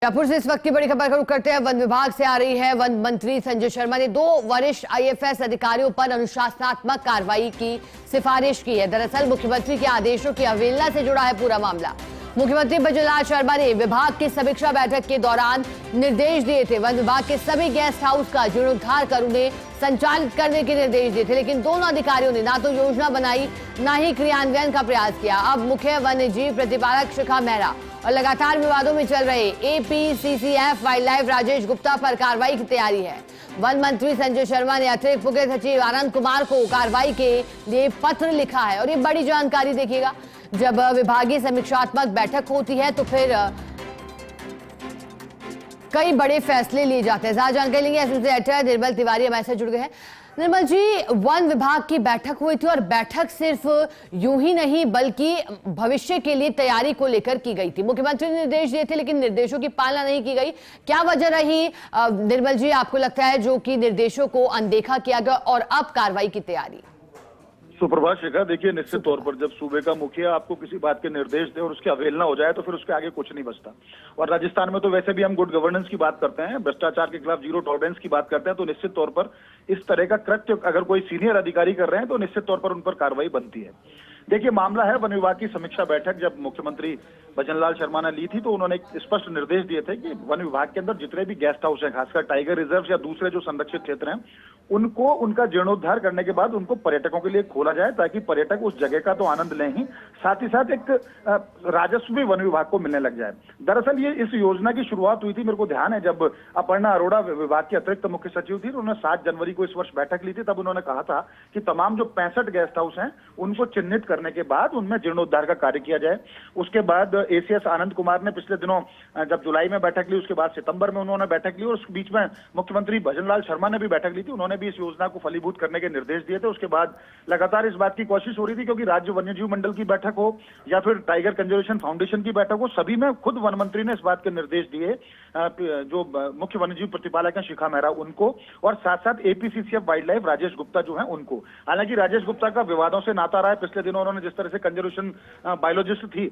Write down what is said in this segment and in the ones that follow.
जयपुर से इस वक्त की बड़ी खबर करते हैं। वन विभाग से आ रही है। वन मंत्री संजय शर्मा ने 2 वरिष्ठ आईएफएस अधिकारियों पर अनुशासनात्मक कार्रवाई की सिफारिश की है। दरअसल मुख्यमंत्री के आदेशों की अवहेलना से जुड़ा है पूरा मामला। मुख्यमंत्री भजनलाल शर्मा ने विभाग की समीक्षा बैठक के दौरान निर्देश दिए थे। वन विभाग के सभी गेस्ट हाउस का जीर्णोद्धार कर उन्हें संचालित करने के निर्देश दिए थे, लेकिन दोनों अधिकारियों ने ना तो योजना बनाई ना ही क्रियान्वयन का प्रयास किया। अब मुख्य वन्य जीव प्रतिपालक शिखा मेहरा और लगातार विवादों में चल रहे APCCF wild life Rajesh Gupta पर कार्रवाई की तैयारी है। वन मंत्री संजय शर्मा ने अतिरिक्त मुख्य सचिव आनंद कुमार को कार्रवाई के लिए पत्र लिखा है। और ये बड़ी जानकारी देखिएगा, जब विभागीय समीक्षात्मक बैठक होती है तो फिर कई बड़े फैसले लिए जाते हैं। ज्यादा जानकारी लेंगे एसएमसी एडिटर निर्मल तिवारी हमारे साथ जुड़ गए हैं। निर्मल जी, वन विभाग की बैठक हुई थी और बैठक सिर्फ यूं ही नहीं बल्कि भविष्य के लिए तैयारी को लेकर की गई थी। मुख्यमंत्री ने निर्देश दिए थे लेकिन निर्देशों की पालना नहीं की गई। क्या वजह रही निर्मल जी, आपको लगता है, जो कि निर्देशों को अनदेखा किया गया और अब कार्रवाई की तैयारी? सुप्रभात शिखा, देखिए निश्चित तौर पर जब सूबे का मुखिया आपको किसी बात के निर्देश दे और उसकी अवहेलना हो जाए तो फिर उसके आगे कुछ नहीं बचता। और राजस्थान में तो वैसे भी हम गुड गवर्नेंस की बात करते हैं, भ्रष्टाचार के खिलाफ जीरो टॉलरेंस की बात करते हैं, तो निश्चित तौर पर इस तरह का कृत्य अगर कोई सीनियर अधिकारी कर रहे हैं तो निश्चित तौर पर उन पर कार्रवाई बनती है। देखिए, मामला है वन विभाग की समीक्षा बैठक जब मुख्यमंत्री भजनलाल शर्मा ने ली थी तो उन्होंने एक स्पष्ट निर्देश दिए थे कि वन विभाग के अंदर जितने भी गेस्ट हाउस हैं, खासकर टाइगर रिजर्व या दूसरे जो संरक्षित क्षेत्र हैं, उनको उनका जीर्णोद्धार करने के बाद उनको पर्यटकों के लिए खोला जाए ताकि पर्यटक उस जगह का तो आनंद लें ही, साथ ही साथ एक राजस्व भी वन विभाग को मिलने लग जाए। दरअसल ये इस योजना की शुरुआत हुई थी, मेरे को ध्यान है, जब अपर्णा अरोड़ा विभाग की अतिरिक्त मुख्य सचिव थी, उन्होंने 7 जनवरी को इस वर्ष बैठक ली थी। तब उन्होंने कहा था कि तमाम जो 65 गेस्ट हाउस हैं उनको चिन्हित करने के बाद उनमें जीर्णोद्धार का कार्य किया जाए। उसके बाद एसीएस आनंद कुमार ने पिछले दिनों जब जुलाई में बैठक ली, उसके बाद सितंबर में उन्होंने बैठक ली और उस बीच में मुख्यमंत्री भजनलाल शर्मा ने भी बैठक ली थी। उन्होंने भी इस योजना को फलीभूत करने के निर्देश दिए थे। उसके बाद लगातार इस बात की कोशिश हो रही थी, क्योंकि राज्य वन्यजीव मंडल की बैठक हो या फिर टाइगर कंजर्वेशन फाउंडेशन की बैठक हो, सभी में खुद वन मंत्री ने इस बात के निर्देश दिए, जो मुख्य वन्यजीव प्रतिपालक हैं शिखा मेहरा उनको, और साथ साथ APCCF wild life Rajesh Gupta जो है उनको। हालांकि राजेश गुप्ता का विवादों से नाता रहा है। पिछले दिनों उन्होंने जिस तरह से कंजर्वेशन बायोलॉजिस्ट थी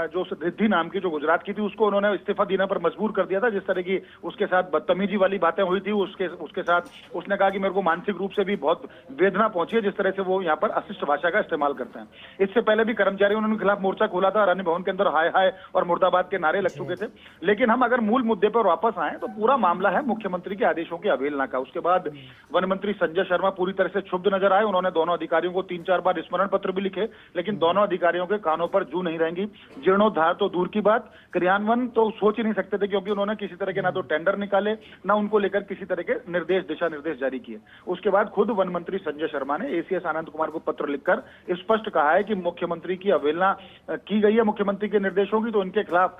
जो रिद्धि नाम की, जो गुजरात की थी, उसको उन्होंने इस्तीफा देने पर मजबूर कर दिया था। जिस तरह की उसके साथ बदतमीजी वाली बातें हुई थी, उसके साथ उसने कहा कि मेरे को मानसिक रूप से भी बहुत वेदना पहुंची है जिस तरह से वो यहाँ पर अशिष्ट भाषा का इस्तेमाल करते हैं। इससे पहले भी कर्मचारियों ने उनके खिलाफ मोर्चा खोला था, रानी भवन के अंदर हाय हाय और मुर्दाबाद के नारे लग चुके थे। लेकिन हम अगर मूल मुद्दे पर वापस आए तो पूरा मामला है मुख्यमंत्री के आदेशों की अवहेलना का। उसके बाद वन मंत्री संजय शर्मा पूरी तरह से क्षुब्ध नजर आए। उन्होंने दोनों अधिकारियों को 3-4 बार स्मरण पत्र भी लिखे, लेकिन दोनों अधिकारियों के कानों पर जू नहीं रहेंगी। जीर्णोद्धार तो दूर की बात, क्रियान्वयन तो सोच ही नहीं सकते थे, क्योंकि उन्होंने किसी तरह के ना तो टेंडर निकाले ना उनको लेकर किसी तरह के दिशा निर्देश जारी किए। उसके बाद खुद वन मंत्री संजय शर्मा ने एसीएस आनंद कुमार को पत्र लिखकर स्पष्ट कहा है कि मुख्यमंत्री की अवहेलना की गई है मुख्यमंत्री के निर्देशों की, तो उनके खिलाफ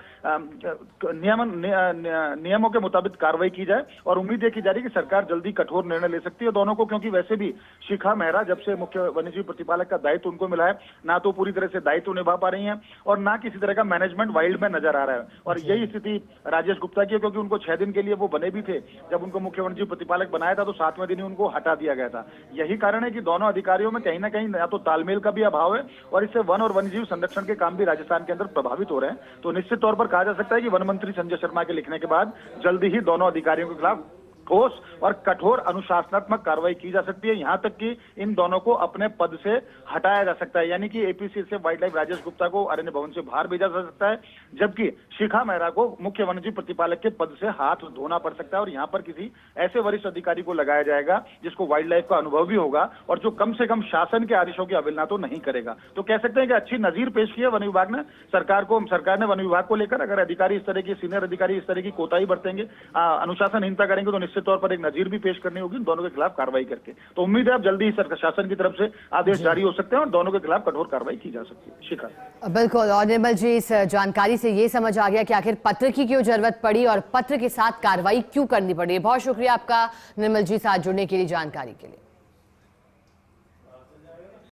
नियमों के मुताबिक कार्रवाई की जाए। और उम्मीद है की जा रही है कि सरकार जल्दी कठोर निर्णय ले सकती है दोनों को, क्योंकि वैसे भी शिखा मेहरा जब से मुख्य वन्यजीव प्रतिपालक का दायित्व उनको मिला है, ना तो पूरी तरह से दायित्व निभा पा रही हैं और ना किसी तरह का मैनेजमेंट वाइल्ड में नजर आ रहा है। और यही स्थिति राजेश गुप्ता की है, क्योंकि उनको 6 दिन के लिए वो बने भी थे। जब उनको मुख्य वन्यजीव प्रतिपालक बनाया था तो 7वें दिन ही उनको हटा दिया गया था। यही कारण है कि दोनों अधिकारियों में कहीं ना कहीं या तो तालमेल का भी अभाव है और इससे वन और वन्यजीव संरक्षण के काम भी राजस्थान के अंदर प्रभावित हो रहे हैं। तो निश्चित तौर पर कहा जा सकता है कि वन मंत्री संजय शर्मा के लिखने के बाद जल्दी ही दोनों अधिकारियों के खिलाफ ठोस और कठोर अनुशासनात्मक कार्रवाई की जा सकती है। यहां तक कि इन दोनों को अपने पद से हटाया जा सकता है, यानी कि APCCF wild life Rajesh Gupta को अरण्य भवन से बाहर भेजा जा सकता है, जबकि शिखा मेहरा को मुख्य वन्यजीव प्रतिपालक के पद से हाथ धोना पड़ सकता है। और यहां पर किसी ऐसे वरिष्ठ अधिकारी को लगाया जाएगा जिसको वाइल्ड लाइफ का अनुभव भी होगा और जो कम से कम शासन के आदेशों की अवहेलना तो नहीं करेगा। तो कह सकते हैं कि अच्छी नजीर पेश की है वन विभाग ने। सरकार ने वन विभाग को लेकर, अगर अधिकारी इस तरह की, सीनियर अधिकारी इस तरह की कोताही बरतेंगे, अनुशासनहीनता करेंगे, तो निश्चित तौर पर एक नजीर भी पेश करनी होगी दोनों के खिलाफ कार्रवाई करके। तो उम्मीद है अब जल्दी ही शासन की तरफ से आदेश जारी हो सकते हैं और दोनों के खिलाफ कठोर कार्रवाई की जा सकती है। शिखा, बिल्कुल। और निर्मल जी, इस जानकारी से ये समझ आ गया कि आखिर पत्र की क्यों जरूरत पड़ी और पत्र के साथ कार्रवाई क्यों करनी पड़ी। बहुत शुक्रिया आपका निर्मल जी, साथ जुड़ने के लिए, जानकारी के लिए।